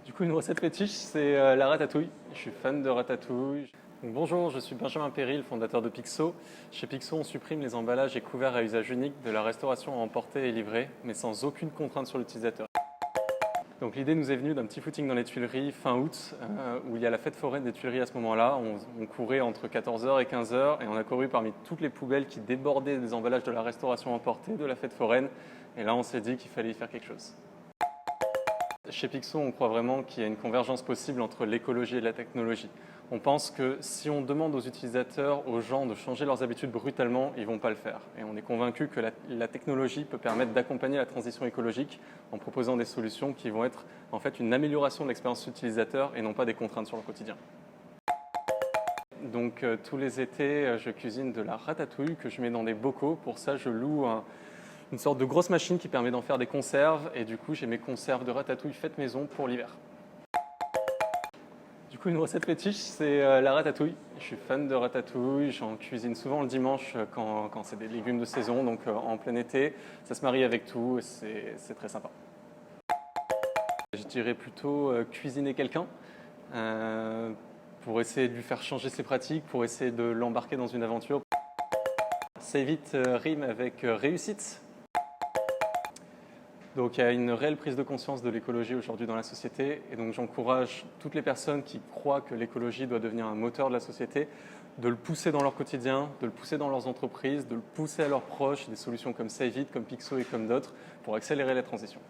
Du coup, une recette fétiche, c'est la ratatouille. Je suis fan de ratatouille. Donc, bonjour, je suis Benjamin Perry, le fondateur de Pixo. Chez Pixo, on supprime les emballages et couverts à usage unique de la restauration à emporter et livrée, mais sans aucune contrainte sur l'utilisateur. Donc l'idée nous est venue d'un petit footing dans les Tuileries fin août, où il y a la fête foraine des Tuileries à ce moment-là. On courait entre 14h et 15h et on a couru parmi toutes les poubelles qui débordaient des emballages de la restauration emportée de la fête foraine. Et là, on s'est dit qu'il fallait y faire quelque chose. Chez Pixo, on croit vraiment qu'il y a une convergence possible entre l'écologie et la technologie. On pense que si on demande aux utilisateurs, aux gens de changer leurs habitudes brutalement, ils ne vont pas le faire. Et on est convaincu que la technologie peut permettre d'accompagner la transition écologique en proposant des solutions qui vont être en fait une amélioration de l'expérience utilisateur et non pas des contraintes sur le quotidien. Donc tous les étés, je cuisine de la ratatouille que je mets dans des bocaux. Pour ça, je loue une sorte de grosse machine qui permet d'en faire des conserves. Et du coup, j'ai mes conserves de ratatouille faites maison pour l'hiver. Du coup, une recette fétiche, c'est la ratatouille. Je suis fan de ratatouille. J'en cuisine souvent le dimanche quand c'est des légumes de saison, donc en plein été. Ça se marie avec tout et c'est très sympa. Je dirais plutôt cuisiner quelqu'un pour essayer de lui faire changer ses pratiques, pour essayer de l'embarquer dans une aventure. Save It rime avec réussite. Donc il y a une réelle prise de conscience de l'écologie aujourd'hui dans la société et donc j'encourage toutes les personnes qui croient que l'écologie doit devenir un moteur de la société de le pousser dans leur quotidien, de le pousser dans leurs entreprises, de le pousser à leurs proches, des solutions comme Save It, comme Pixo et comme d'autres pour accélérer la transition.